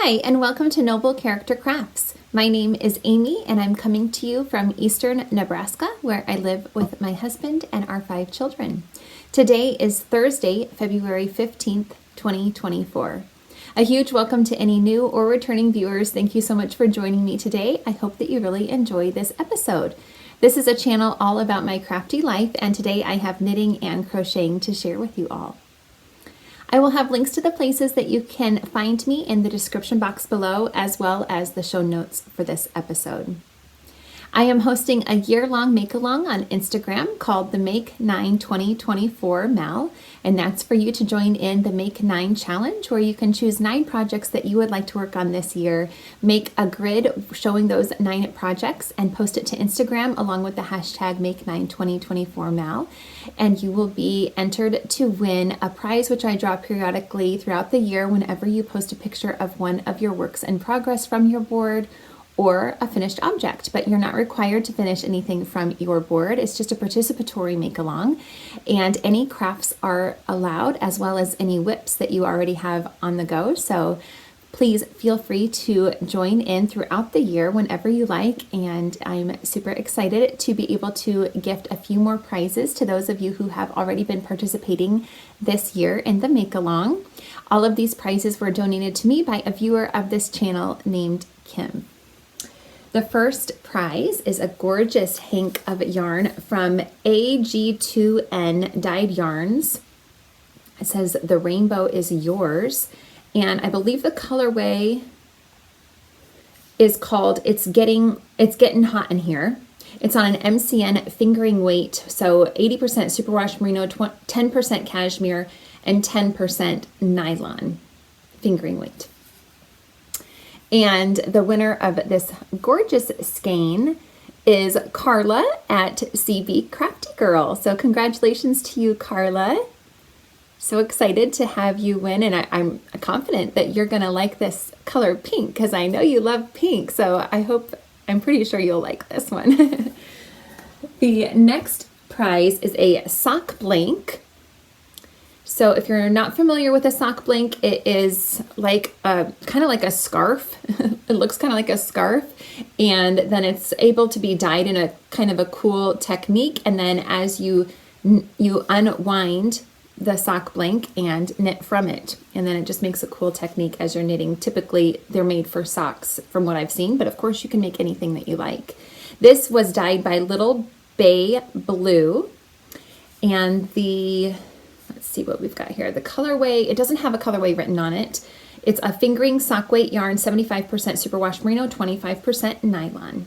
Hi, and welcome to Noble Character Crafts. My name is Amy, and I'm coming to you from eastern Nebraska, where I live with my husband and our 5 children. Today is Thursday, February 15th, 2024. A huge welcome to any new or returning viewers. Thank you so much for joining me today. I hope that you really enjoy this episode. This is a channel all about my crafty life, and today I have knitting and crocheting to share with you all. I will have links to the places that you can find me in the description box below, as well as the show notes for this episode. I am hosting a year-long make-along on Instagram called the Make 9 2024 Mal, and that's for you to join in the Make 9 challenge, where you can choose 9 projects that you would like to work on this year, make a grid showing those 9 projects, and post it to Instagram along with the hashtag Make 9 2024 Mal, and you will be entered to win a prize which I draw periodically throughout the year whenever you post a picture of one of your works in progress from your board or a finished object, but you're not required to finish anything from your board. It's just a participatory make-along, and any crafts are allowed, as well as any whips that you already have on the go. So please feel free to join in throughout the year whenever you like, and I'm super excited to be able to gift a few more prizes to those of you who have already been participating this year in the make-along. All of these prizes were donated to me by a viewer of this channel named Kim. The first prize is a gorgeous hank of yarn from AG2N Dyed Yarns. It says the rainbow is yours, and I believe the colorway is called It's Getting Hot in Here. It's on an MCN fingering weight, so 80% superwash merino, 10% cashmere, and 10% nylon fingering weight. And the winner of this gorgeous skein is Carla at CB Crafty Girl. So congratulations to you, Carla. So excited to have you win, and I'm confident that you're gonna like this color pink, because I know you love pink. So I'm pretty sure you'll like this one. The next prize is a sock blank. So if you're not familiar with a sock blank, it is like kind of like a scarf. It looks kind of like a scarf, and then it's able to be dyed in a kind of a cool technique. And then as you unwind the sock blank and knit from it, and then it just makes a cool technique as you're knitting. Typically, they're made for socks from what I've seen, but of course you can make anything that you like. This was dyed by Little Bay Blue, and let's see what we've got here. The colorway, it doesn't have a colorway written on it. It's a fingering sock weight yarn, 75% superwash merino, 25% nylon.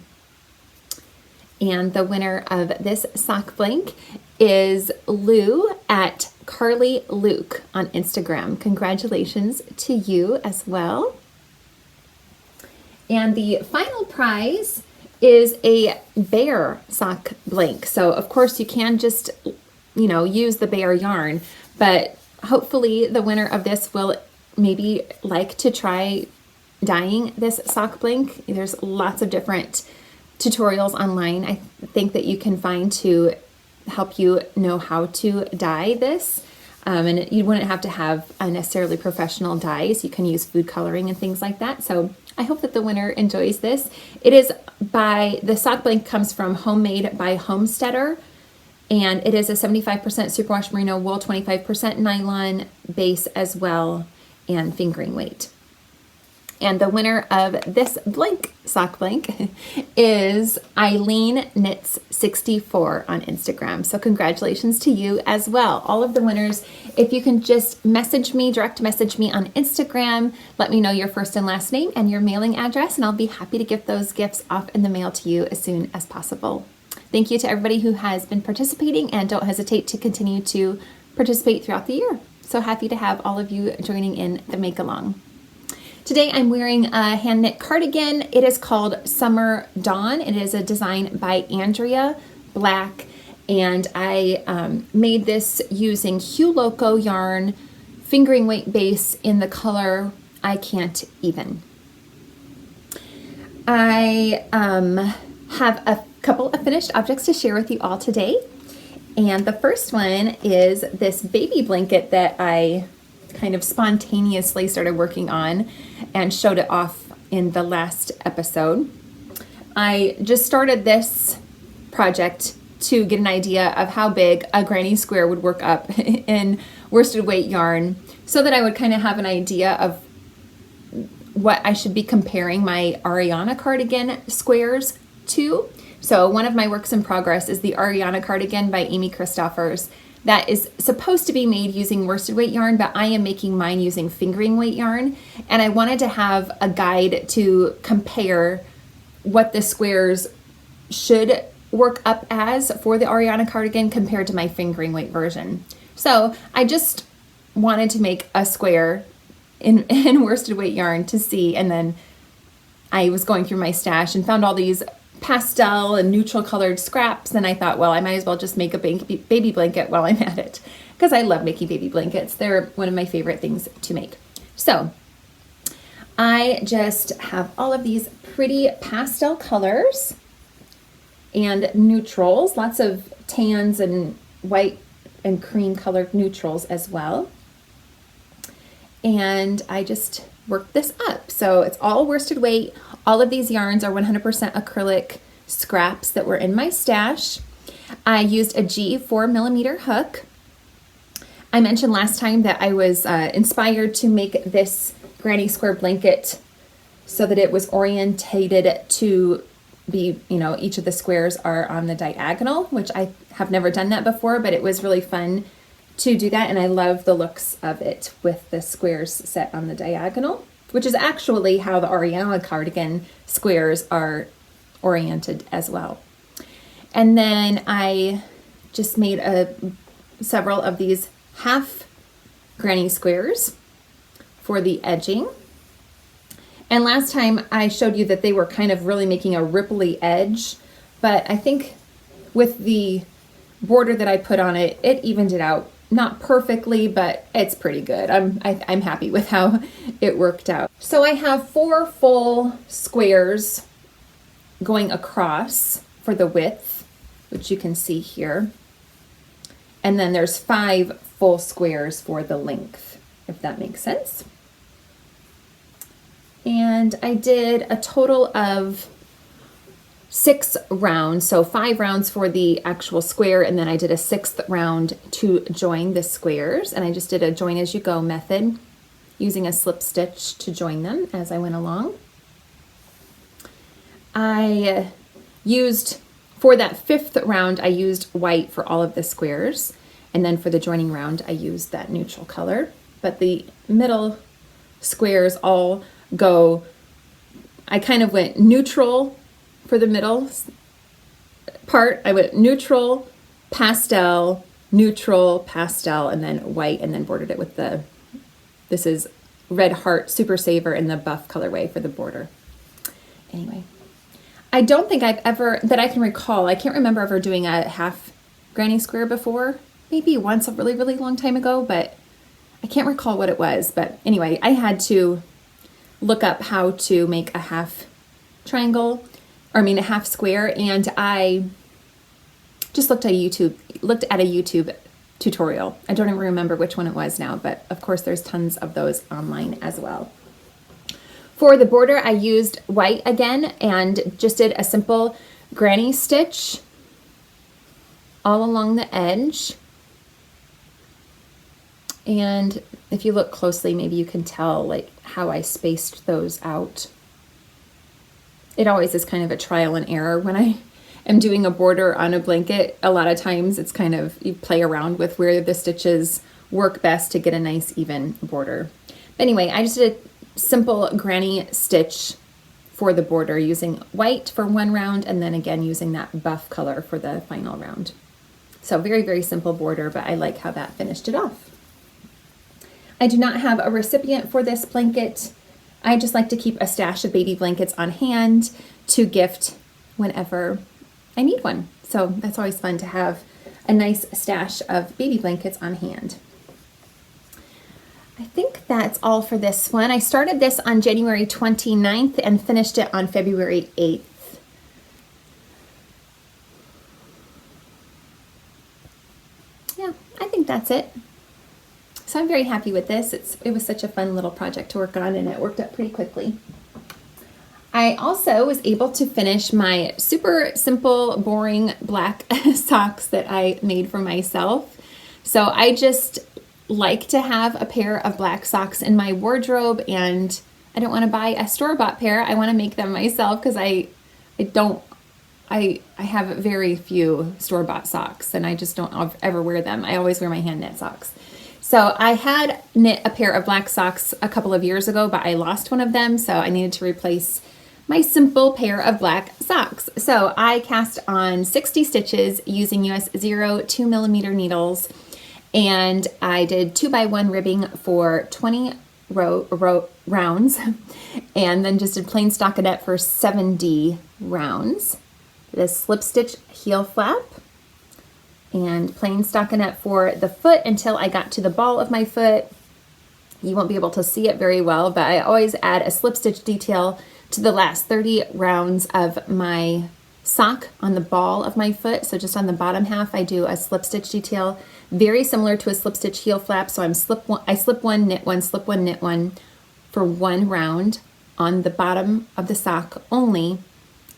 And the winner of this sock blank is Lou at Carly Luke on Instagram. Congratulations to you as well. And the final prize is a bear sock blank. So of course you can just use the bear yarn, but hopefully the winner of this will maybe like to try dyeing this sock blank. There's lots of different tutorials online, I think, that you can find to help you know how to dye this. And you wouldn't have to have a necessarily professional dyes. You can use food coloring and things like that. So I hope that the winner enjoys this. The sock blank comes from Homemade by Homesteader, and it is a 75% superwash merino wool, 25% nylon base as well, and fingering weight. And the winner of this sock blank is Eileen Knits 64 on Instagram. So congratulations to you as well. All of the winners, if you can just direct message me on Instagram, let me know your first and last name and your mailing address, and I'll be happy to get those gifts off in the mail to you as soon as possible. Thank you to everybody who has been participating, and don't hesitate to continue to participate throughout the year. So happy to have all of you joining in the make-along. Today I'm wearing a hand knit cardigan. It is called Summer Dawn. It is a design by Andrea Black, and I made this using Loco yarn, fingering weight base in the color I Can't Even. I have a couple of finished objects to share with you all today, and the first one is this baby blanket that I kind of spontaneously started working on. and showed it off in the last episode. I just started this project to get an idea of how big a granny square would work up in worsted weight yarn, so that I would kind of have an idea of what I should be comparing my Ariana cardigan squares to. So one of my works in progress is the Ariana cardigan by Amy Christoffers. That is supposed to be made using worsted weight yarn, but I am making mine using fingering weight yarn. And I wanted to have a guide to compare what the squares should work up as for the Ariana cardigan compared to my fingering weight version. So I just wanted to make a square in worsted weight yarn to see, and then I was going through my stash and found all these pastel and neutral colored scraps, and I thought, well, I might as well just make a baby blanket while I'm at it, because I love making baby blankets. They're one of my favorite things to make. So I just have all of these pretty pastel colors and neutrals, lots of tans and white and cream colored neutrals as well. And I just worked this up. So it's all worsted weight. All of these yarns are 100% acrylic scraps that were in my stash. I used a G 4mm hook. I mentioned last time that I was inspired to make this granny square blanket so that it was orientated to be, each of the squares are on the diagonal, which I have never done that before, but it was really fun to do that, and I love the looks of it with the squares set on the diagonal, which is actually how the Ariana cardigan squares are oriented as well. And then I just made several of these half granny squares for the edging. And last time I showed you that they were kind of really making a ripply edge, but I think with the border that I put on it, it evened it out. Not perfectly, but it's pretty good. I'm happy with how it worked out. So I have 4 full squares going across for the width, which you can see here. And then there's 5 full squares for the length, if that makes sense. And I did a total of 6 rounds, so 5 rounds for the actual square, and then I did a 6th round to join the squares, and I just did a join as you go method using a slip stitch to join them as I went along. I used, for that 5th round, I used white for all of the squares, and then for the joining round I used that neutral color, but the middle squares all go, I kind of went neutral. For the middle part, I went neutral, pastel, neutral, pastel, and then white, and then bordered it with this is Red Heart Super Saver in the buff colorway for the border. Anyway, I don't think I've ever, that I can recall, I can't remember ever doing a half granny square before. Maybe once a really, really long time ago, but I can't recall what it was. But anyway, I had to look up how to make a half triangle, a half square, and I just looked at a YouTube tutorial. I don't even remember which one it was now, but of course there's tons of those online as well. For the border, I used white again and just did a simple granny stitch all along the edge. And if you look closely, maybe you can tell like how I spaced those out. It always is kind of a trial and error when I am doing a border on a blanket. A lot of times it's kind of, you play around with where the stitches work best to get a nice even border. But anyway, I just did a simple granny stitch for the border using white for one round, and then again using that buff color for the final round. So very, very simple border, but I like how that finished it off. I do not have a recipient for this blanket. I just like to keep a stash of baby blankets on hand to gift whenever I need one. So that's always fun to have a nice stash of baby blankets on hand. I think that's all for this one. I started this on January 29th and finished it on February 8th. Yeah, I think that's it. So I'm very happy with this. It was such a fun little project to work on, and it worked out pretty quickly. I also was able to finish my super simple, boring black socks that I made for myself. So I just like to have a pair of black socks in my wardrobe, and I don't want to buy a store-bought pair. I want to make them myself because I have very few store-bought socks, and I just don't ever wear them. I always wear my hand knit socks. So I had knit a pair of black socks a couple of years ago, but I lost one of them, so I needed to replace my simple pair of black socks. So I cast on 60 stitches using US 0 2mm needles, and I did 2x1 ribbing for 20 rounds, and then just did plain stockinette for 70 rounds. This slip stitch heel flap and plain stockinette for the foot until I got to the ball of my foot. You won't be able to see it very well, but I always add a slip stitch detail to the last 30 rounds of my sock on the ball of my foot. So just on the bottom half, I do a slip stitch detail, very similar to a slip stitch heel flap. So I slip one, knit one, slip one, knit one for one round on the bottom of the sock only.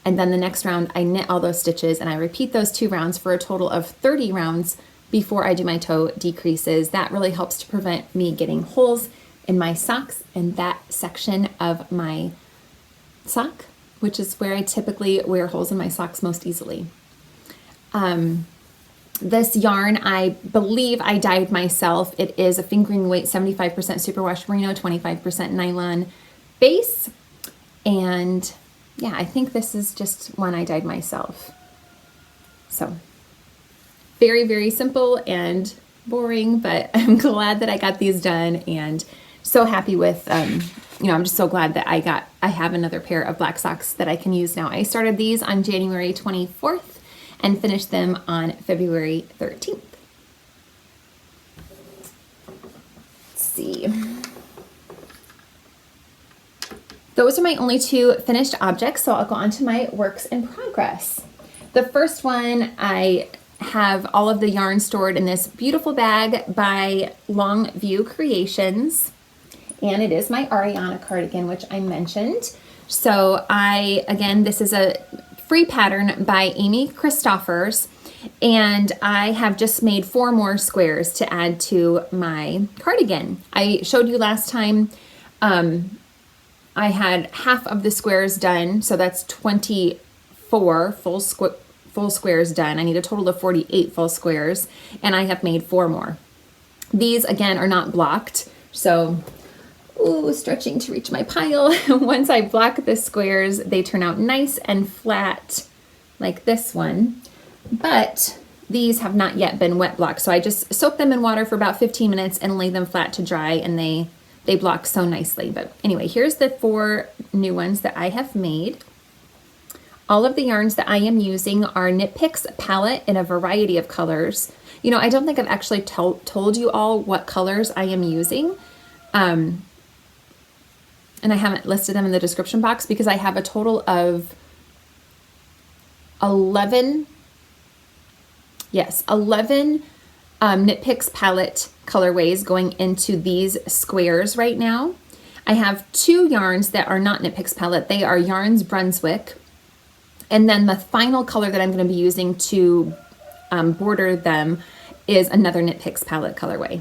And then the next round I knit all those stitches, and I repeat those 2 rounds for a total of 30 rounds before I do my toe decreases. That really helps to prevent me getting holes in my socks in that section of my sock, which is where I typically wear holes in my socks most easily. This yarn, I believe I dyed myself. It is a fingering weight 75% superwash merino, 25% nylon base, and yeah, I think this is just one I dyed myself. So very, very simple and boring, but I'm glad that I got these done, and so happy with, I'm just so glad that I have another pair of black socks that I can use now. I started these on January 24th and finished them on February 13th. Let's see. Those are my only 2 finished objects, so I'll go on to my works in progress. The first one, I have all of the yarn stored in this beautiful bag by Longview Creations, and it is my Ariana cardigan, which I mentioned. So again, this is a free pattern by Amy Christoffers, and I have just made 4 more squares to add to my cardigan. I showed you last time, I had half of the squares done, so that's 24 full squares done. I need a total of 48 full squares, and I have made 4 more. These, again, are not blocked, so stretching to reach my pile. Once I block the squares, they turn out nice and flat like this one, but these have not yet been wet blocked, so I just soak them in water for about 15 minutes and lay them flat to dry, and they block so nicely. But anyway, here's the 4 new ones that I have made. All of the yarns that I am using are Knit Picks palette in a variety of colors. I don't think I've actually told you all what colors I am using. And I haven't listed them in the description box because I have a total of 11 Knit Picks palette colorways going into these squares right now. I have 2 yarns that are not Knit Picks palette. They are yarns Brunswick. And then the final color that I'm going to be using to border them is another Knit Picks palette colorway.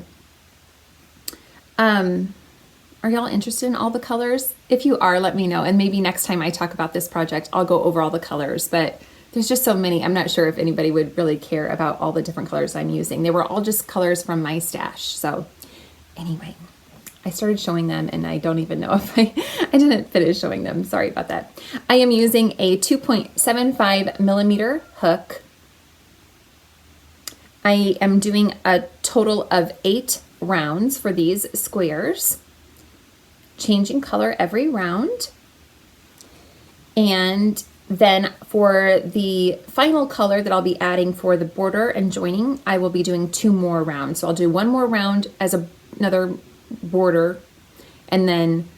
Are y'all interested in all the colors? If you are, let me know. And maybe next time I talk about this project, I'll go over all the colors. But there's just so many. I'm not sure if anybody would really care about all the different colors I'm using. They were all just colors from my stash. So anyway, I started showing them and I don't even know if I didn't finish showing them. Sorry about that. I am using a 2.75mm hook. I am doing a total of 8 rounds for these squares, changing color every round. And then for the final color that I'll be adding for the border and joining, I will be doing 2 more rounds. So I'll do 1 more round as another border, and then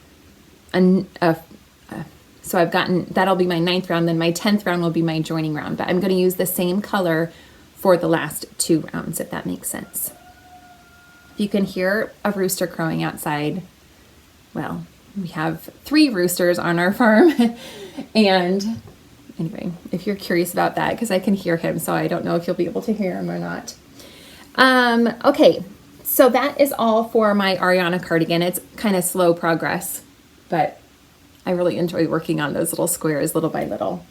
so I've gotten, that'll be my 9th round, then my 10th round will be my joining round, but I'm going to use the same color for the last 2 rounds, if that makes sense. If you can hear a rooster crowing outside, well, we have 3 roosters on our farm. And anyway, if you're curious about that, because I can hear him, so I don't know if you'll be able to hear him or not. Okay, so that is all for my Ariana cardigan. It's kind of slow progress, but I really enjoy working on those little squares little by little.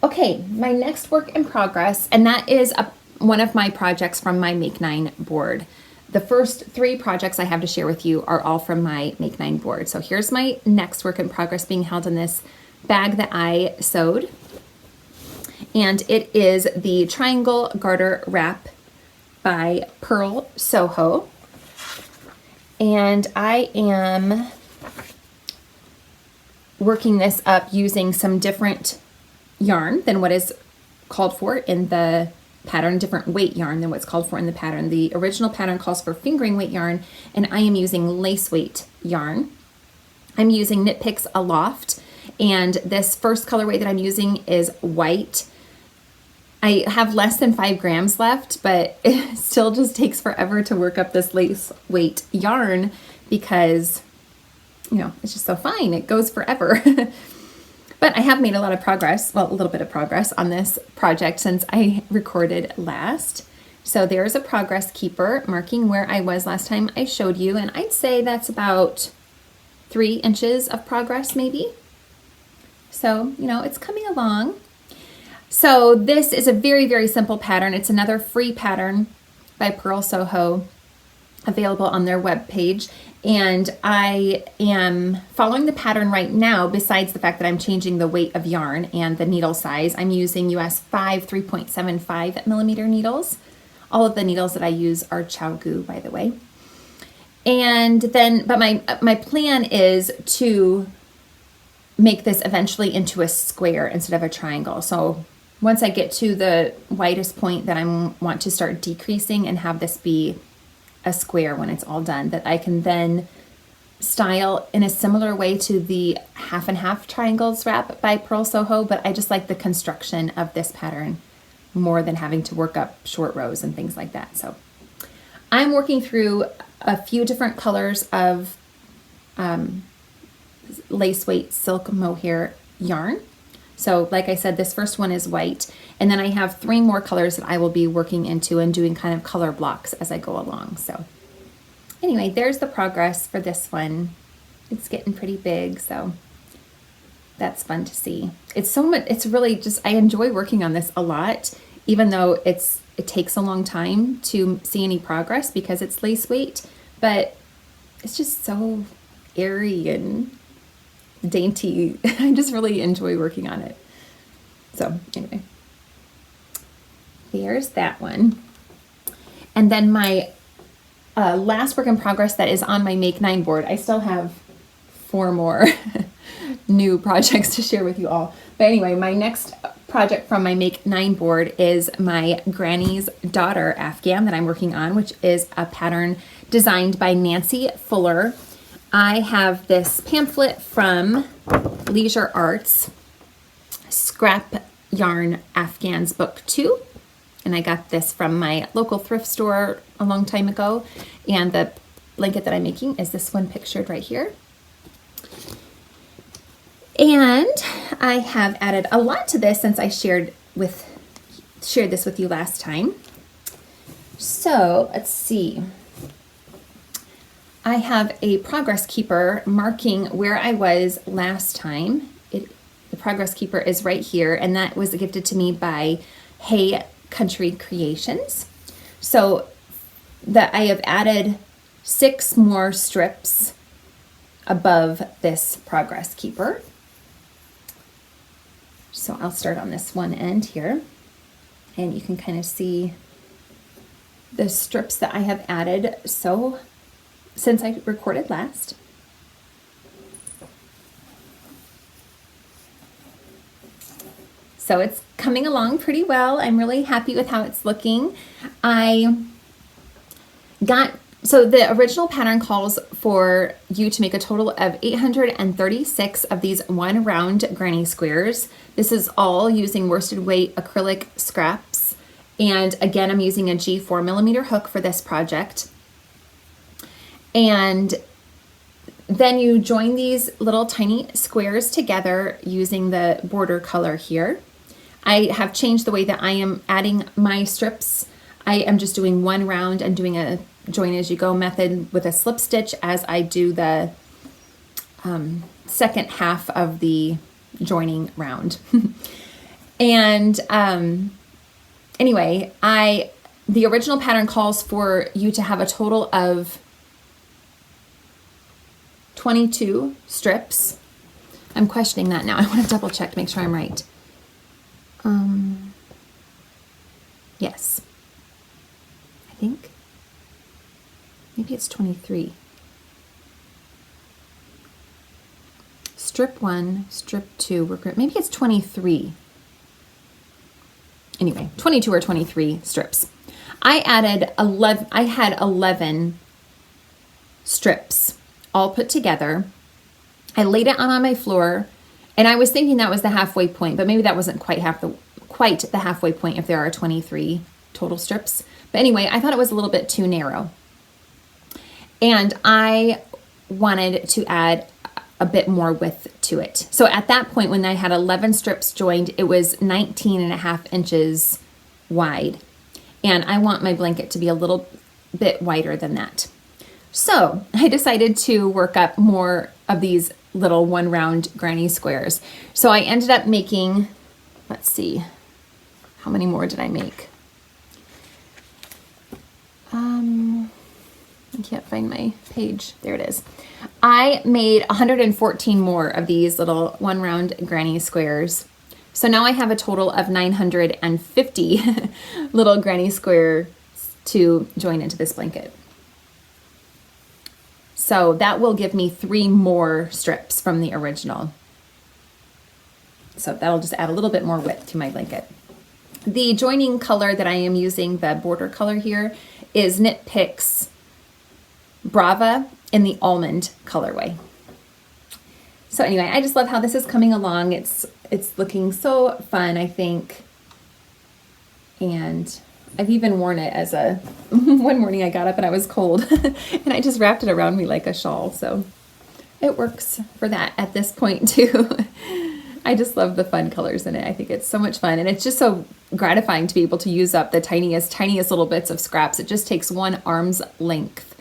Okay, my next work in progress, and that is one of my projects from my Make 9 board. The first 3 projects I have to share with you are all from my Make 9 board. So here's my next work in progress being held in this bag that I sewed. And it is the Triangle Garter Wrap by Purl Soho. And I am working this up using some different yarn than what is called for in the pattern, different weight yarn than what's called for in the pattern. The original pattern calls for fingering weight yarn, and I am using lace weight yarn. I'm using Knit Picks Aloft, and this first colorway that I'm using is white. I have less than 5 grams left, but it still just takes forever to work up this lace weight yarn because, you know, it's just so fine. It goes forever. But I have made a lot of progress, well, a little bit of progress on this project since I recorded last. So there's a progress keeper marking where I was last time I showed you, and I'd say that's about 3 inches of progress maybe. So, you know, it's coming along. So this is a very, very simple pattern. It's another free pattern by Purl Soho, available on their webpage. And I am following the pattern right now, besides the fact that I'm changing the weight of yarn and the needle size. I'm using US 5 3.75 millimeter needles. All of the needles that I use are Chow-Gu, by the way. And then, but my plan is to make this eventually into a square instead of a triangle. So once I get to the widest point that I want to start decreasing and have this be a square when it's all done, that I can then style in a similar way to the half and half triangles wrap by Purl Soho, but I just like the construction of this pattern more than having to work up short rows and things like that. So I'm working through a few different colors of lace weight silk mohair yarn. So like I said, this first one is white, and then I have 3 more colors that I will be working into and doing kind of color blocks as I go along. So anyway, there's the progress for this one. It's getting pretty big, so that's fun to see. It's so much, it's really just, I enjoy working on this a lot, even though it takes a long time to see any progress because it's lace weight, but it's just so airy and dainty. I just really enjoy working on it. So anyway, there's that one. And then my last work in progress that is on my Make 9 board. I still have 4 more new projects to share with you all. But anyway, my next project from my Make 9 board is my Granny's Daughter Afghan that I'm working on, which is a pattern designed by Nancy Fuller. I have this pamphlet from Leisure Arts, Scrap Yarn Afghans Book 2. And I got this from my local thrift store a long time ago. And the blanket that I'm making is this one pictured right here. And I have added a lot to this since I shared this with you last time. So let's see. I have a progress keeper marking where I was last time. The progress keeper is right here, and that was gifted to me by Hey Country Creations. So that I have added 6 more strips above this progress keeper. So I'll start on this one end here, and you can kind of see the strips that I have added since I recorded last. So it's coming along pretty well. I'm really happy with how it's looking. So the original pattern calls for you to make a total of 836 of these 1 round granny squares. This is all using worsted weight acrylic scraps. And again, I'm using a G4 millimeter hook for this project. And then you join these little tiny squares together using the border color here. I have changed the way that I am adding my strips. I am just doing one round and doing a join as you go method with a slip stitch as I do the second half of the joining round. And anyway, the original pattern calls for you to have a total of 22 strips. I'm questioning that now. I want to double check to make sure I'm right. Yes. I think. Maybe it's 23. Strip 1, strip 2, maybe it's 23. Anyway, 22 or 23 strips. I had 11 strips all put together. I laid it on my floor, and I was thinking that was the halfway point, but maybe that wasn't quite the halfway point if there are 23 total strips. But anyway, I thought it was a little bit too narrow. And I wanted to add a bit more width to it. So at that point, when I had 11 strips joined, it was 19.5 inches wide. And I want my blanket to be a little bit wider than that. So I decided to work up more of these little one round granny squares. So I ended up making, let's see, how many more did I make? I can't find my page. There it is. I made 114 more of these little one round granny squares. So now I have a total of 950 little granny squares to join into this blanket. So that will give me 3 more strips from the original. So that'll just add a little bit more width to my blanket. The joining color that I am using, the border color here, is Knit Picks Brava in the Almond colorway. So anyway, I just love how this is coming along. It's looking so fun, I think. And I've even worn it as one morning I got up and I was cold and I just wrapped it around me like a shawl. So it works for that at this point too. I just love the fun colors in it. I think it's so much fun, and it's just so gratifying to be able to use up the tiniest little bits of scraps. It just takes one arm's length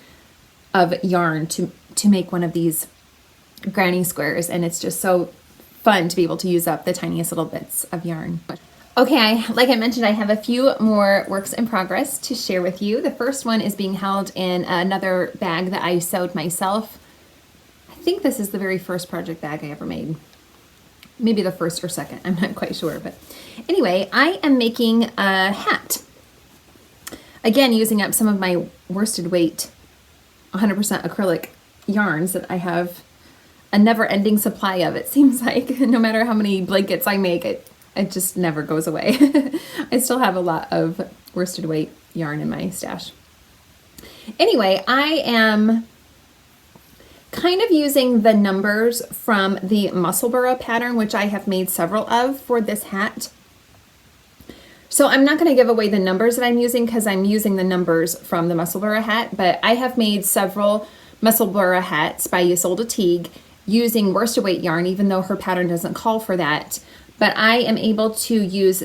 of yarn to make one of these granny squares, and it's just so fun to be able to use up the tiniest little bits of yarn. Okay, like I mentioned, I have a few more works in progress to share with you. The first one is being held in another bag that I sewed myself. I think this is the very first project bag I ever made. Maybe the first or second, I'm not quite sure. But anyway, I am making a hat. Again, using up some of my worsted weight 100% acrylic yarns that I have a never-ending supply of. It seems like no matter how many blankets I make, it just never goes away. I still have a lot of worsted weight yarn in my stash. Anyway, I am kind of using the numbers from the Musselburgh pattern, which I have made several of for this hat. So I'm not going to give away the numbers that I'm using because I'm using the numbers from the Musselburgh hat, but I have made several Musselburgh hats by Ysolda Teague using worsted weight yarn, even though her pattern doesn't call for that. But I am able to use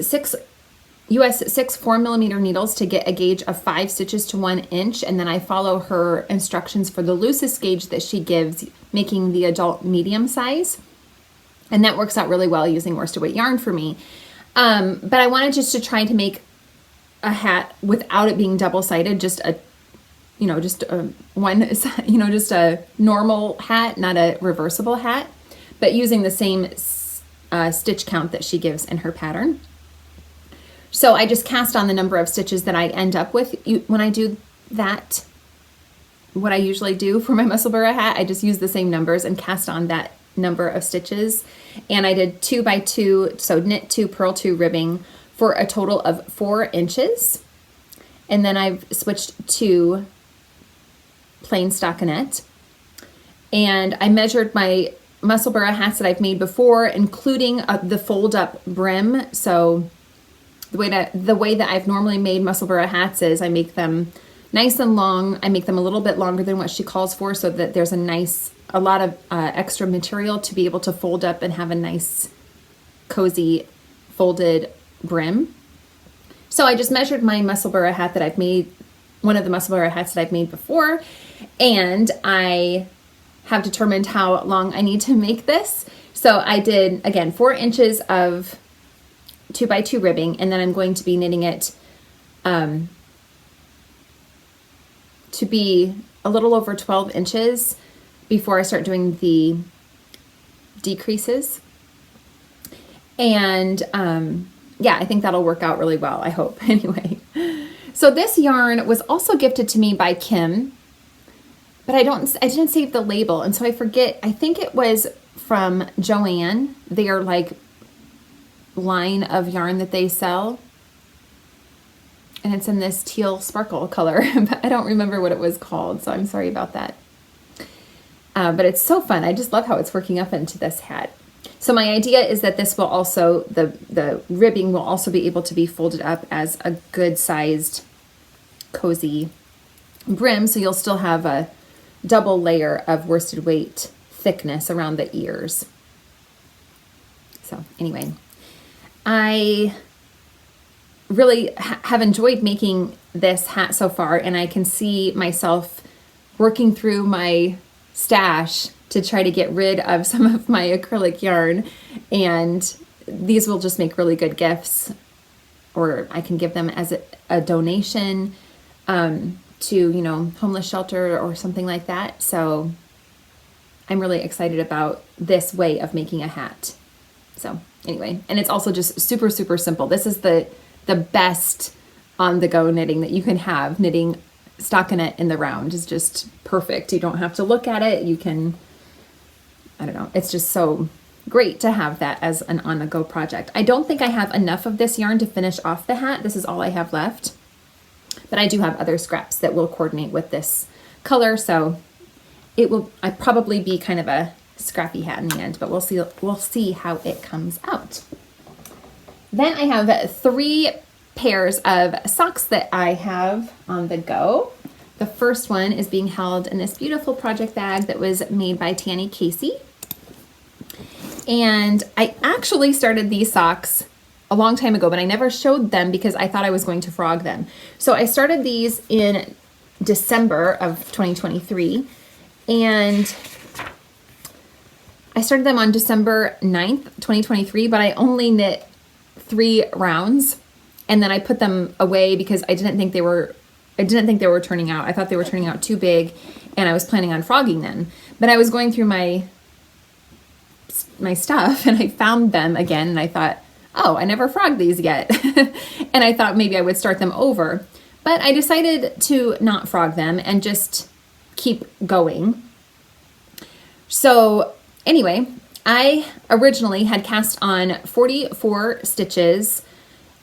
US 6 4mm needles to get a gauge of 5 stitches to 1 inch, and then I follow her instructions for the loosest gauge that she gives, making the adult medium size. And that works out really well using worsted weight yarn for me. But I wanted just to try to make a hat without it being double-sided, just a normal hat, not a reversible hat, but using the same stitch count that she gives in her pattern. So I just cast on the number of stitches that I end up with when I do that. What I usually do for my Musselburgh hat, I just use the same numbers and cast on that number of stitches. And I did 2 by 2, so knit 2, purl 2 ribbing for a total of 4 inches. And then I've switched to plain stockinette. And I measured my Musselburgh hats that I've made before, including the fold up brim. So the way that I've normally made Musselburgh hats is I make them nice and long. I make them a little bit longer than what she calls for so that there's a lot of extra material to be able to fold up and have a nice cozy folded brim. So I just measured my Musselburgh hat that I've made, one of the Musselburgh hats that I've made before, and I have determined how long I need to make this. So I did, again, 4 inches of 2x2 ribbing, and then I'm going to be knitting it to be a little over 12 inches before I start doing the decreases. And yeah, I think that'll work out really well, I hope. Anyway, so this yarn was also gifted to me by Kim, but I didn't save the label, and so I forget. I think it was from Joanne, their like line of yarn that they sell, and it's in this teal sparkle color, but I don't remember what it was called, so I'm sorry about that. But it's so fun. I just love how it's working up into this hat. So my idea is that this will also, the ribbing will also be able to be folded up as a good sized cozy brim. So you'll still have a double layer of worsted weight thickness around the ears. So anyway, I really have enjoyed making this hat so far, and I can see myself working through my stash to try to get rid of some of my acrylic yarn, and these will just make really good gifts, or I can give them as a donation to, you know, homeless shelter or something like that. So I'm really excited about this way of making a hat. So anyway, and it's also just super, super simple. This is the best on the go knitting that you can have. Knitting stockinette in the round is just perfect. You don't have to look at it. You can, I don't know, it's just so great to have that as an on the go project. I don't think I have enough of this yarn to finish off the hat. This is all I have left, but I do have other scraps that will coordinate with this color. So it will probably be kind of a scrappy hat in the end, but we'll see how it comes out. Then I have 3 pairs of socks that I have on the go. The first one is being held in this beautiful project bag that was made by Tanny Casey. And I actually started these socks a long time ago, but I never showed them because I thought I was going to frog them. So I started these in December of 2023, and I started them on December 9th, 2023, but I only knit 3 rounds, and then I put them away because I didn't think they were turning out. I thought they were turning out too big, and I was planning on frogging them. But I was going through my stuff, and I found them again, and I thought, oh, I never frogged these yet. And I thought maybe I would start them over. But I decided to not frog them and just keep going. So anyway, I originally had cast on 44 stitches,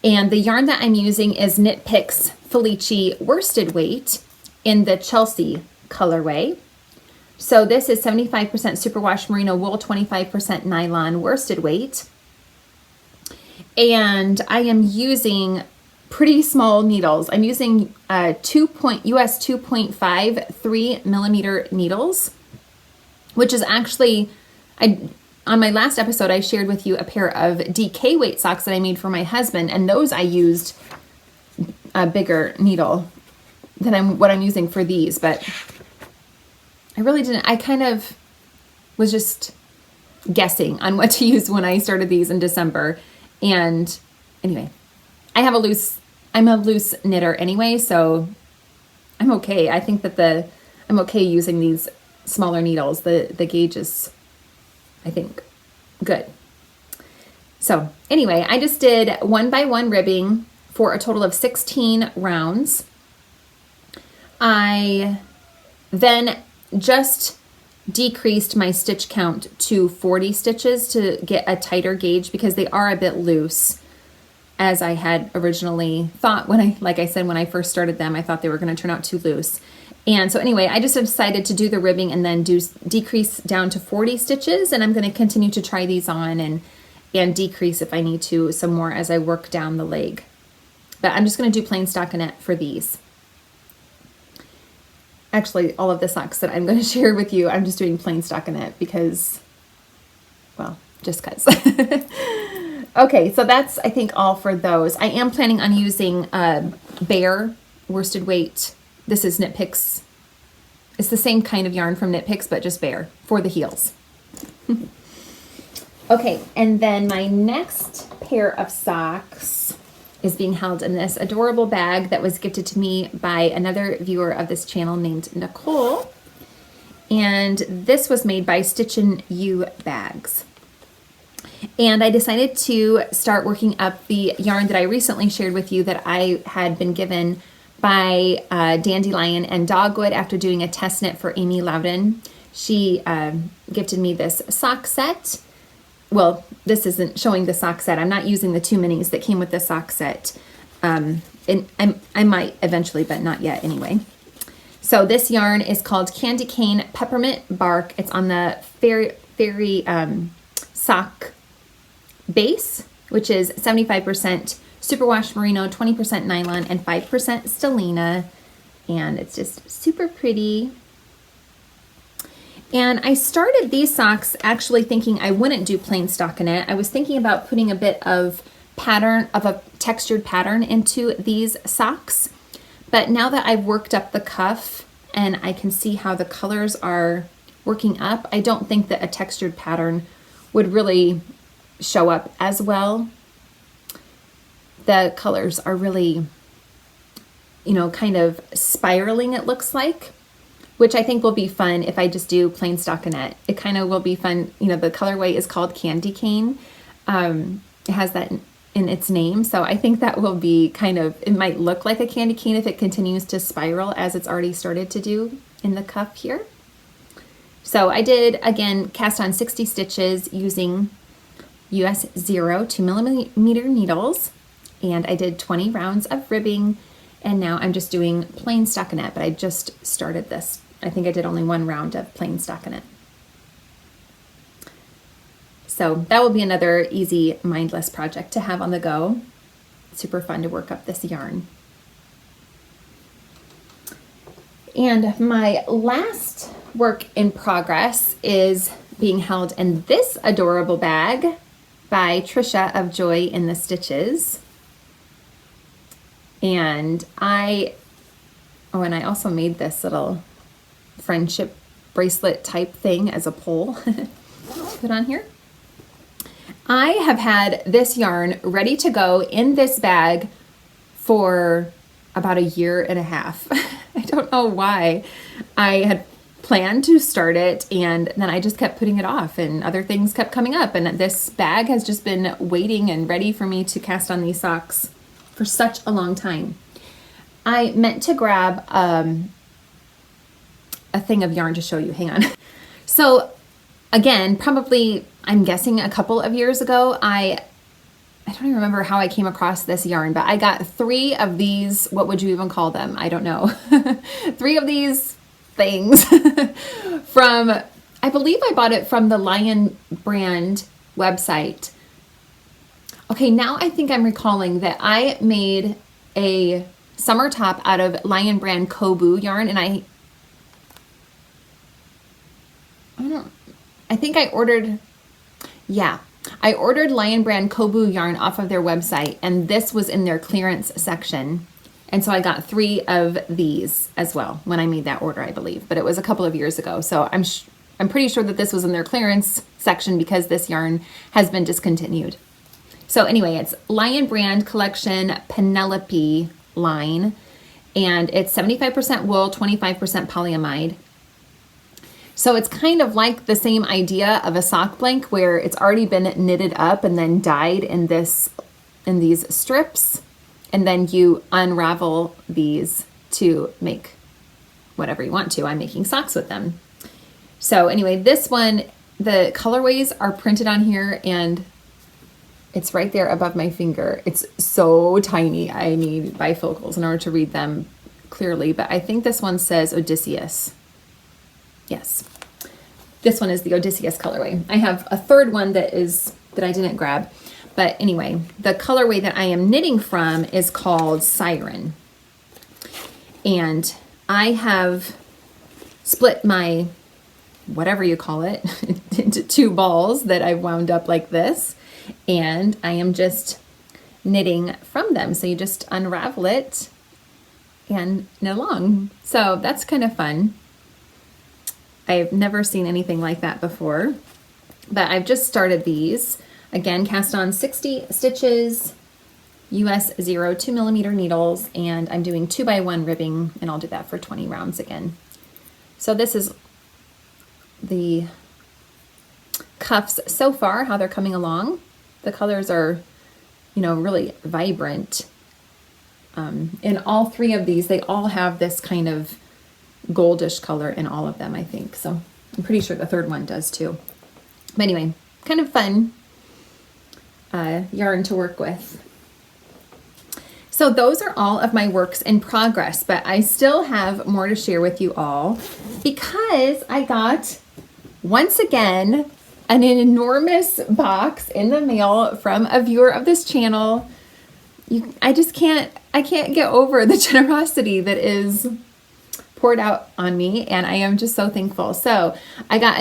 and the yarn that I'm using is Knit Picks Felici worsted weight in the Chelsea colorway. So this is 75% superwash merino wool, 25% nylon worsted weight. And I am using pretty small needles. I'm using US 2.5 3mm needles, which is actually, on my last episode, I shared with you a pair of DK weight socks that I made for my husband, and those I used a bigger needle than what I'm using for these, but I really didn't. I kind of was just guessing on what to use when I started these in December. And anyway, I'm a loose knitter anyway, so I'm okay. I think that I'm okay using these smaller needles. The gauge is, I think, good. So anyway, I just did 1x1 ribbing for a total of 16 rounds. I then just decreased my stitch count to 40 stitches to get a tighter gauge because they are a bit loose, as I had originally thought like I said, when I first started them, I thought they were going to turn out too loose. And so anyway, I just decided to do the ribbing and then decrease down to 40 stitches, and I'm going to continue to try these on and decrease if I need to some more as I work down the leg. But I'm just going to do plain stockinette for these. Actually, all of the socks that I'm going to share with you, I'm just doing plain stockinette because, well, just because. Okay, so that's, I think, all for those. I am planning on using Bear worsted weight. This is Knit Picks. It's the same kind of yarn from Knit Picks, but just Bear for the heels. Okay, and then my next pair of socks is being held in this adorable bag that was gifted to me by another viewer of this channel named Nicole. And this was made by Stitchin' You Bags. And I decided to start working up the yarn that I recently shared with you that I had been given by Dandelion and Dogwood after doing a test knit for Amy Loudon. She gifted me this sock set. Well, this isn't showing the sock set. I'm not using the 2 minis that came with the sock set. And I might eventually, but not yet anyway. So this yarn is called Candy Cane Peppermint Bark. It's on the Fairy sock base, which is 75% superwash merino, 20% nylon, and 5% stellina. And it's just super pretty. And I started these socks actually thinking I wouldn't do plain stockinette. I was thinking about putting a bit of pattern, of a textured pattern into these socks. But now that I've worked up the cuff and I can see how the colors are working up, I don't think that a textured pattern would really show up as well. The colors are really, you know, kind of spiraling, it looks like, which I think will be fun if I just do plain stockinette. It kind of will be fun. You know, the colorway is called Candy Cane. It has that in its name. So I think that will be kind of, it might look like a candy cane if it continues to spiral as it's already started to do in the cuff here. So I did, again, cast on 60 stitches using US 0 2mm needles. And I did 20 rounds of ribbing. And now I'm just doing plain stockinette, but I just started this. I think I did only 1 round of plain stockinette. So that will be another easy, mindless project to have on the go. Super fun to work up this yarn. And my last work in progress is being held in this adorable bag by Trisha of Joy in the Stitches. And I also made this little friendship bracelet type thing as a pole to put on here. I have had this yarn ready to go in this bag for about 1.5 years. I don't know why. I had planned to start it and then I just kept putting it off and other things kept coming up, and this bag has just been waiting and ready for me to cast on these socks for such a long time. I meant to grab a thing of yarn to show you. Hang on. So again, probably, I'm guessing a couple of years ago, I don't even remember how I came across this yarn, but I got 3 of these, what would you even call them? I don't know. 3 of these things from, I believe I bought it from the Lion brand website. Okay, now I think I'm recalling that I made a summer top out of Lion brand Kobu yarn, and I think I ordered, yeah, I ordered Lion brand Kobu yarn off of their website, and this was in their clearance section. And so I got 3 of these as well when I made that order, I believe, but it was a couple of years ago. So I'm pretty sure that this was in their clearance section because this yarn has been discontinued. So anyway, it's Lion brand collection Penelope line, and it's 75% wool, 25% polyamide. So it's kind of like the same idea of a sock blank where it's already been knitted up and then dyed in these strips, and then you unravel these to make whatever you want to. I'm making socks with them. So anyway, this one, the colorways are printed on here and it's right there above my finger. It's so tiny. I need bifocals in order to read them clearly, but I think this one says Odysseus. Yes, this one is the Odysseus colorway. I have a third one that I didn't grab, but anyway, the colorway that I am knitting from is called Siren. And I have split my, whatever you call it, into 2 balls that I've wound up like this. And I am just knitting from them. So you just unravel it and knit along. So that's kind of fun. I've never seen anything like that before, but I've just started these. Again, cast on 60 stitches, US 0 2mm needles, and I'm doing 2x1 ribbing, and I'll do that for 20 rounds again. So this is the cuffs so far, how they're coming along. The colors are, you know, really vibrant. In all 3 of these, they all have this kind of goldish color in all of them, I think. So I'm pretty sure the 3rd one does too. But anyway, kind of fun yarn to work with. So those are all of my works in progress, but I still have more to share with you all because I got, once again, an enormous box in the mail from a viewer of this channel. I can't get over the generosity that is poured out on me, and I am just so thankful. So I got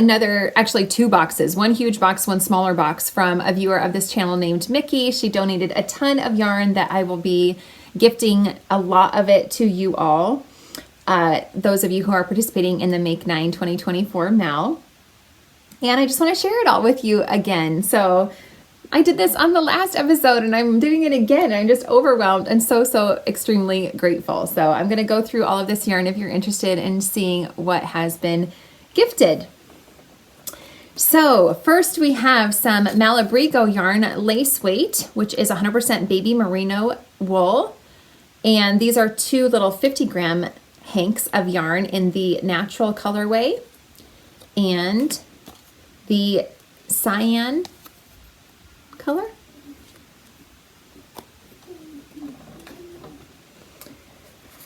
actually 2 boxes, one huge box, one smaller box, from a viewer of this channel named Mickey. She donated a ton of yarn that I will be gifting a lot of it to you all, those of you who are participating in the Make 9 2024 MAL. And I just want to share it all with you again. So I did this on the last episode and I'm doing it again. I'm just overwhelmed and so extremely grateful. So I'm going to go through all of this yarn if you're interested in seeing what has been gifted. So first we have some Malabrigo yarn lace weight, which is 100% baby merino wool. And these are 2 little 50-gram hanks of yarn in the natural colorway and the cyan color.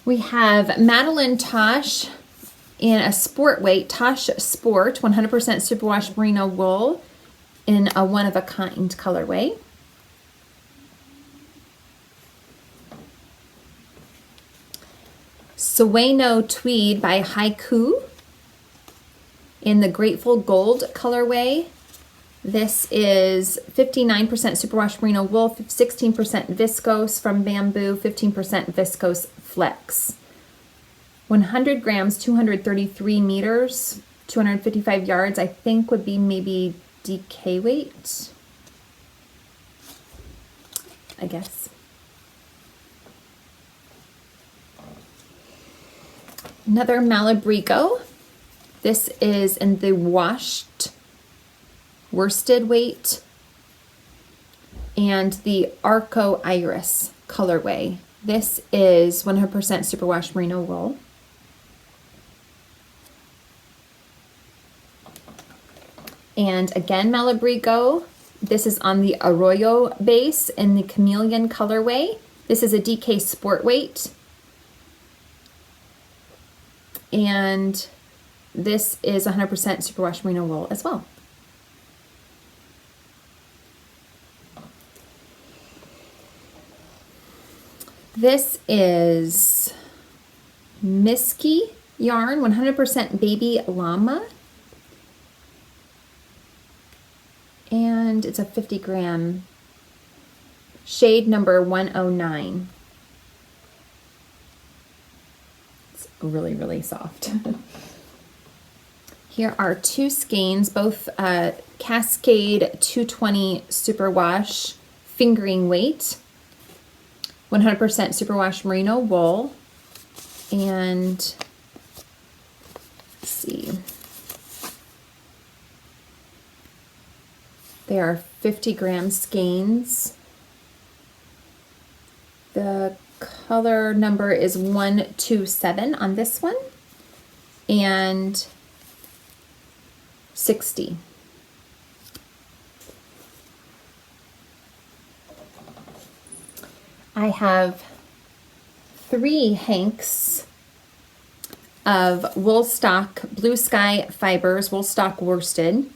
We have Madeline Tosh in a sport weight, Tosh Sport, 100% superwash merino wool in a one-of-a-kind colorway. Sueno Tweed by Haiku in the Grateful Gold colorway. This is 59% superwash merino wool, 16% viscose from bamboo, 15% viscose flex. 100 grams, 233 meters, 255 yards, I think would be maybe DK weight, I guess. Another Malabrigo. This is in the washed worsted weight and the Arco Iris colorway. This is 100% superwash merino wool. And again, Malabrigo. This is on the Arroyo base in the Chameleon colorway. This is a DK sport weight. And this is 100% superwash merino wool as well. This is Miski yarn, 100% baby llama. And it's a 50-gram shade number 109. It's really soft. Here are 2 skeins, both Cascade 220 superwash fingering weight, 100% superwash merino wool, and let's see, they are 50-gram skeins. The color number is 127 on this one, and 60. I have 3 hanks of Woolstock Blue Sky Fibers, Woolstock worsted.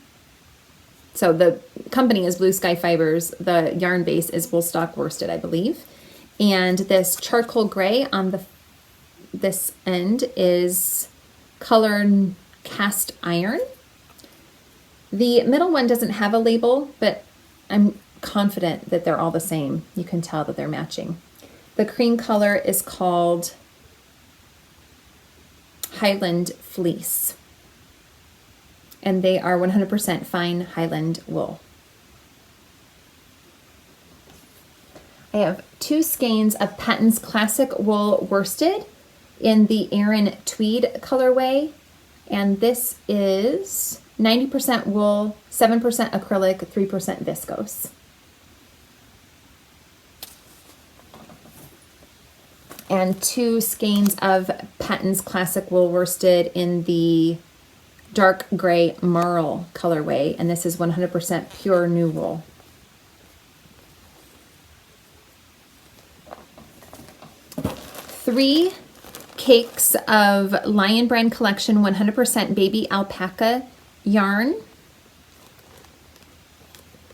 So the company is Blue Sky Fibers. The yarn base is Woolstock worsted, I believe. And this charcoal gray on this end is color cast iron. The middle one doesn't have a label, but I'm confident that they're all the same. You can tell that they're matching. The cream color is called Highland Fleece, and they are 100% fine Highland wool. I have 2 skeins of Patton's Classic Wool Worsted in the Aran Tweed colorway, and this is 90% wool, 7% acrylic, 3% viscose. And 2 skeins of Patton's Classic Wool Worsted in the dark gray marl colorway, and this is 100% pure new wool. Three cakes of Lion Brand Collection 100% baby alpaca yarn,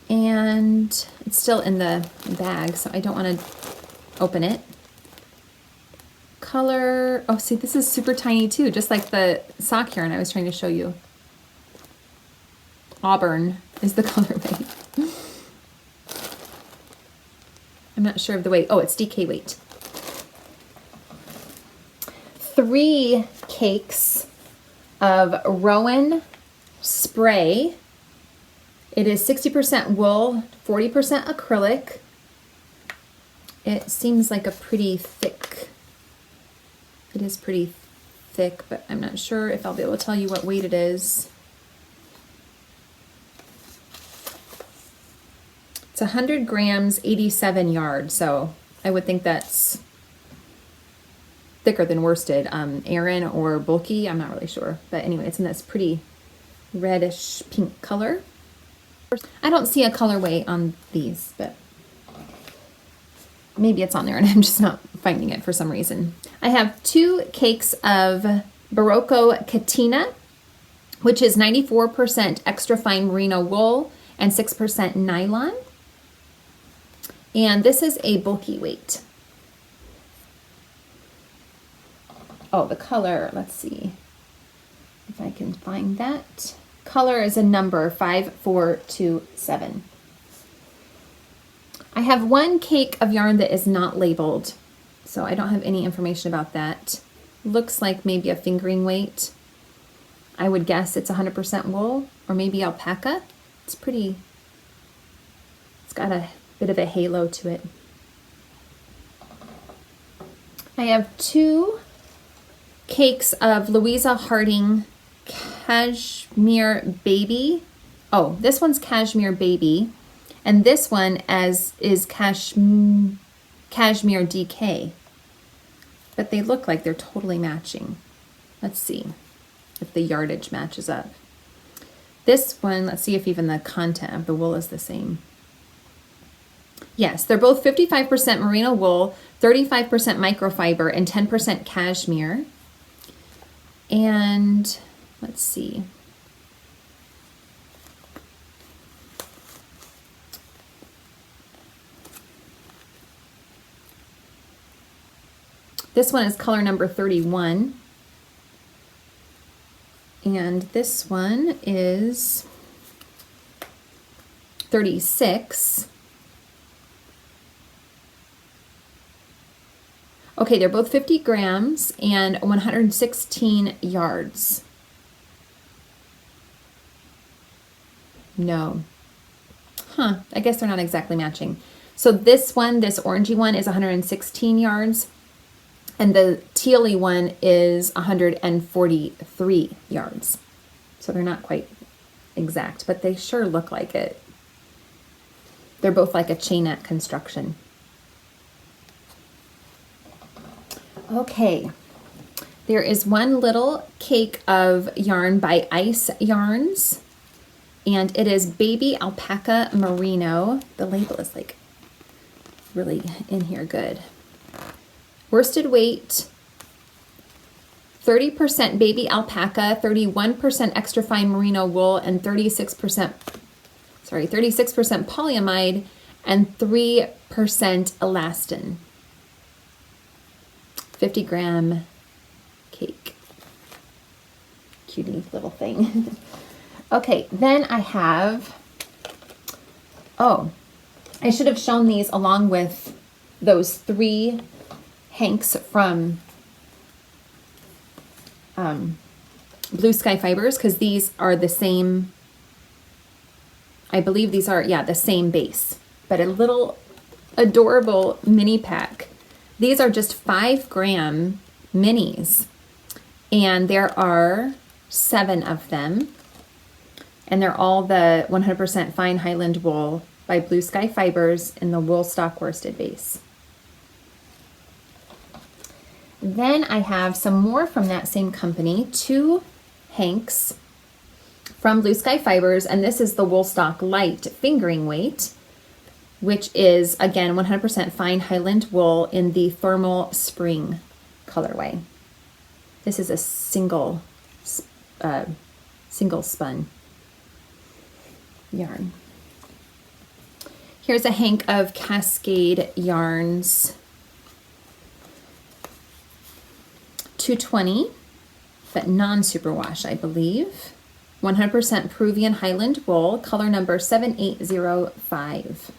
and it's still in the bag, so I don't want to open it. Color, oh, see, this is super tiny too, just like the sock yarn I was trying to show you. Auburn is the colorway. I'm not sure of the weight. Oh, it's DK weight. 3 cakes of Rowan spray. It is 60% wool, 40% acrylic. It seems like a pretty thick, it is pretty thick, but I'm not sure if I'll be able to tell you what weight it is. It's 100 grams, 87 yards, so I would think that's thicker than worsted. Aran or bulky, I'm not really sure. But anyway, it's in this pretty reddish pink color. I don't see a colorway on these, but maybe it's on there and I'm just not finding it for some reason. I have 2 cakes of Barocco Katina, which is 94% extra fine merino wool and 6% nylon. And this is a bulky weight. Oh, the color, let's see if I can find that. Color is a number 5427. I have 1 cake of yarn that is not labeled, so I don't have any information about that. Looks like maybe a fingering weight. I would guess it's 100% wool or maybe alpaca. It's pretty, it's got a bit of a halo to it. I have 2 cakes of Louisa Harding Cashmere Baby. Oh, this one's Cashmere Baby, and this one is Cashmere DK. But they look like they're totally matching. Let's see if the yardage matches up. This one, let's see if even the content of the wool is the same. Yes, they're both 55% merino wool, 35% microfiber, and 10% cashmere. And let's see. This one is color number 31. And this one is 36. Okay, they're both 50 grams and 116 yards. No. Huh, I guess they're not exactly matching. So this one, this orangey one, is 116 yards, and the tealy one is 143 yards. So they're not quite exact, but they sure look like it. They're both like a chainette construction. Okay, there is 1 little cake of yarn by Ice Yarns, and it is Baby Alpaca Merino. The label is like really in here good. Worsted weight, 30% baby alpaca, 31% extra fine merino wool, and 36% polyamide, and 3% elastin. 50 gram cake. cutie little thing. Okay, then I have, oh, I should have shown these along with those 3 hanks from Blue Sky Fibers, because these are the same, I believe these are, yeah, the same base, but a little adorable mini pack. These are just 5 gram minis, and there are 7 of them, and they're all the 100% fine Highland wool by Blue Sky Fibers in the wool stock worsted base. Then I have some more from that same company, 2 hanks from Blue Sky Fibers, and this is the wool stock light fingering weight, which is again 100% fine Highland wool in the thermal spring colorway. This is a single spun yarn. Here's a hank of Cascade yarns, 220, but non-superwash, I believe. 100% Peruvian Highland wool, color number 7805.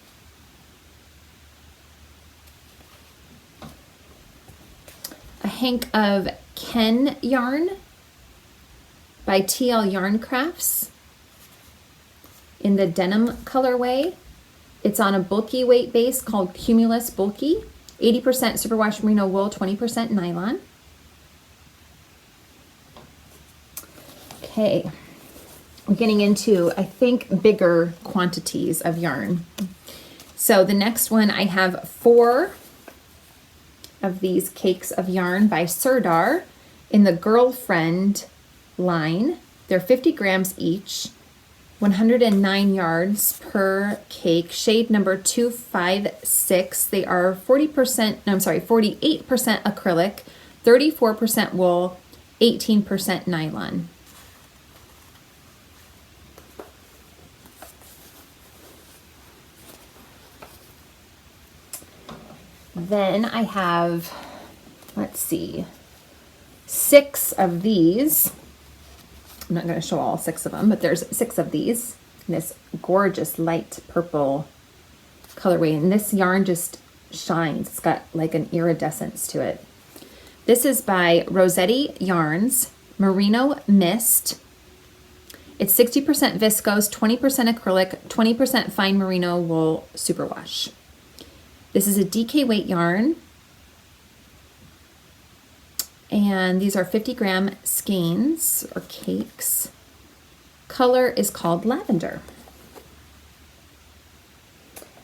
A hank of Ken yarn by TL Yarn Crafts in the denim colorway. It's on a bulky weight base called Cumulus Bulky, 80% superwash merino wool, 20% nylon. Okay, we're getting into, I think, bigger quantities of yarn. So the next one, I have 4 of these cakes of yarn by Sirdar in the Girlfriend line. They're 50 grams each, 109 yards per cake, shade number 256. They are 48% acrylic, 34% wool, 18% nylon. Then I have, let's see, 6 of these. I'm not going to show all 6 of them, but there's 6 of these in this gorgeous light purple colorway. And this yarn just shines. It's got like an iridescence to it. This is by Rossetti Yarns, Merino Mist. It's 60% viscose, 20% acrylic, 20% fine merino wool superwash. This is a DK weight yarn, and these are 50 gram skeins or cakes. Color is called lavender.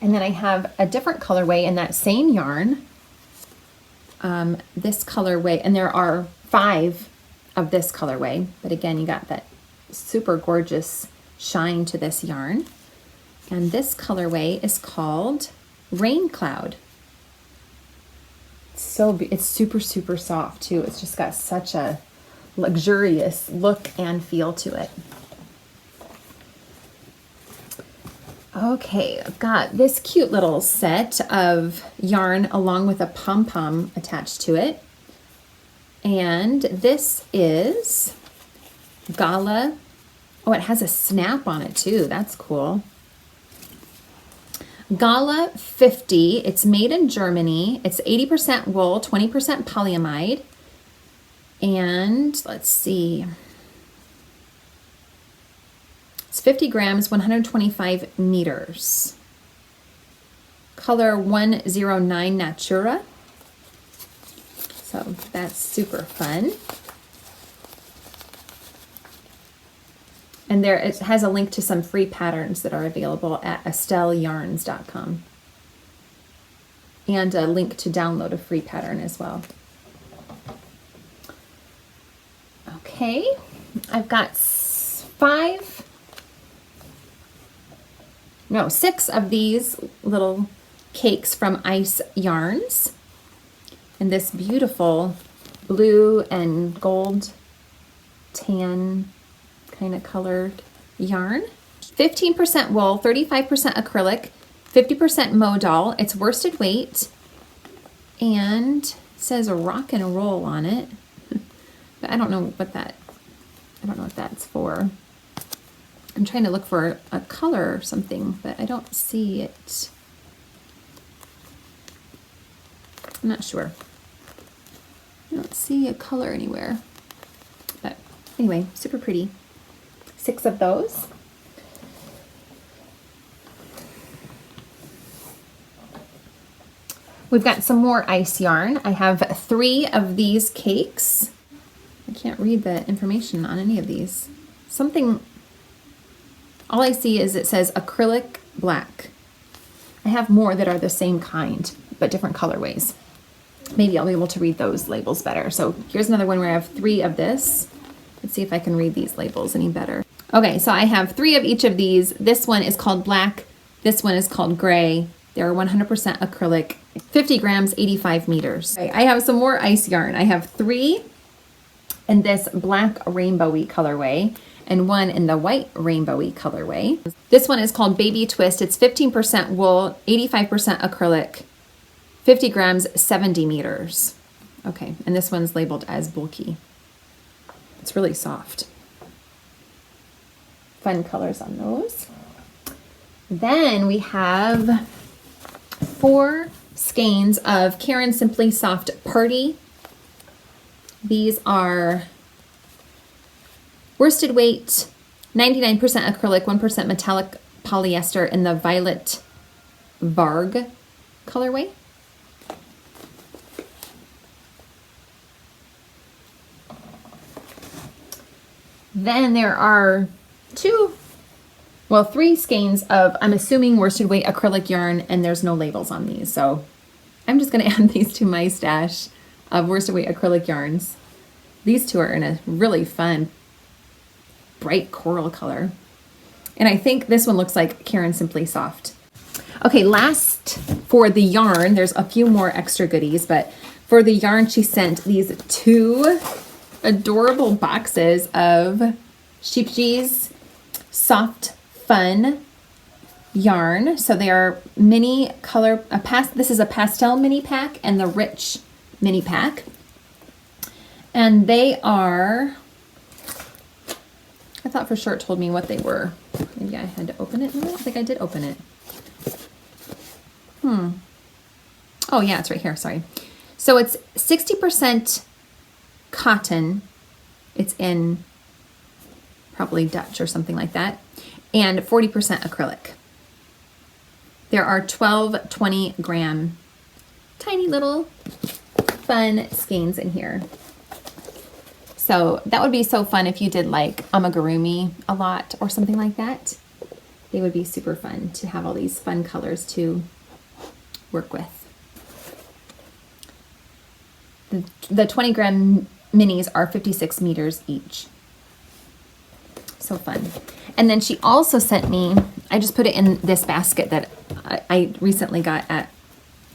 And then I have a different colorway in that same yarn, this colorway, and there are 5 of this colorway, but again, you got that super gorgeous shine to this yarn. And this colorway is called Rain Cloud. It's super, super soft too. It's just got such a luxurious look and feel to it. Okay, I've got this cute little set of yarn along with a pom-pom attached to it. And this is Gala. Oh, it has a snap on it too. That's cool. Gala 50, it's made in Germany. It's 80% wool, 20% polyamide. And let's see. It's 50 grams, 125 meters. Color 109 Natura. So that's super fun. And there it has a link to some free patterns that are available at estelleyarns.com. And a link to download a free pattern as well. Okay, I've got 6 of these little cakes from Ice Yarns. And this beautiful blue and gold tan kind of colored yarn. 15% wool, 35% acrylic, 50% modal. It's worsted weight, and it says a rock and roll on it. But I don't know what that I don't know what that's for. I'm trying to look for a color or something, but I don't see it. I'm not sure. I don't see a color anywhere. But anyway, super pretty. 6 of those. We've got some more ice yarn. I have 3 of these cakes. I can't read the information on any of these. Something, all I see is it says acrylic black. I have more that are the same kind, but different colorways. Maybe I'll be able to read those labels better. So here's another one where I have 3 of this. Let's see if I can read these labels any better. Okay, so I have 3 of each of these. This one is called black. This one is called gray. They're 100% acrylic, 50 grams, 85 meters. Okay, I have some more ice yarn. I have 3 in this black rainbowy colorway and 1 in the white rainbowy colorway. This one is called Baby Twist. It's 15% wool, 85% acrylic, 50 grams, 70 meters. Okay, and this one's labeled as bulky. It's really soft. Fun colors on those. Then we have 4 skeins of Karen Simply Soft Party. These are worsted weight, 99% acrylic, 1% metallic polyester in the violet Varg colorway. Then there are 3 skeins of, I'm assuming, worsted weight acrylic yarn, and there's no labels on these. So I'm just going to add these to my stash of worsted weight acrylic yarns. These 2 are in a really fun, bright coral color. And I think this one looks like Karen Simply Soft. Okay, last for the yarn, there's a few more extra goodies, but for the yarn, she sent these 2 adorable boxes of Sheepshee's Soft Fun yarn. So they are mini color, this is a pastel mini pack and the rich mini pack. And they are, I thought for sure it told me what they were. Maybe I had to open it. No, I don't think I did open it. Oh yeah, it's right here, sorry. So it's 60% cotton. It's in probably Dutch or something like that. And 40% acrylic. There are 12 20-gram tiny little fun skeins in here. So that would be so fun if you did like amigurumi a lot or something like that. They would be super fun to have all these fun colors to work with. The 20-gram minis are 56 meters each. So fun. And then she also sent me, I just put it in this basket that I recently got at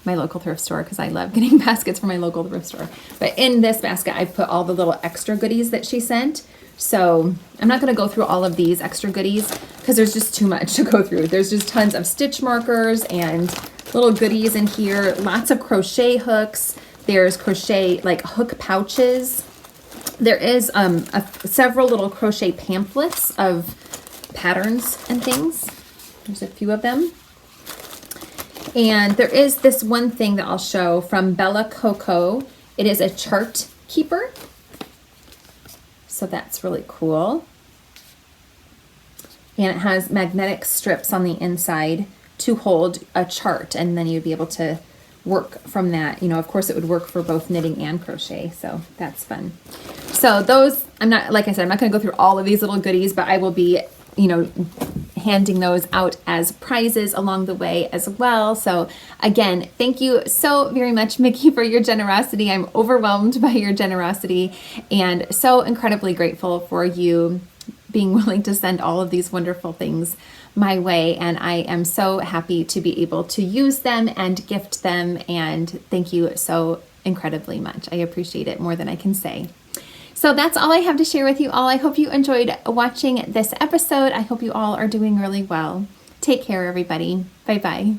my local thrift store because I love getting baskets from my local thrift store. But in this basket, I put all the little extra goodies that she sent. So I'm not going to go through all of these extra goodies because there's just too much to go through. There's just tons of stitch markers and little goodies in here. Lots of crochet hooks. There's crochet like hook pouches. There is several little crochet pamphlets of patterns and things. There's a few of them. And there is this one thing that I'll show from Bella Coco. It is a chart keeper. So that's really cool. And it has magnetic strips on the inside to hold a chart. And then you'd be able to work from that. You know, of course it would work for both knitting and crochet. So that's fun. So those, like I said, I'm not going to go through all of these little goodies, but I will be, you know, handing those out as prizes along the way as well. So again, thank you so very much, Mickey, for your generosity. I'm overwhelmed by your generosity and so incredibly grateful for you being willing to send all of these wonderful things my way. And I am so happy to be able to use them and gift them. And thank you so incredibly much. I appreciate it more than I can say. So that's all I have to share with you all. I hope you enjoyed watching this episode. I hope you all are doing really well. Take care, everybody. Bye-bye.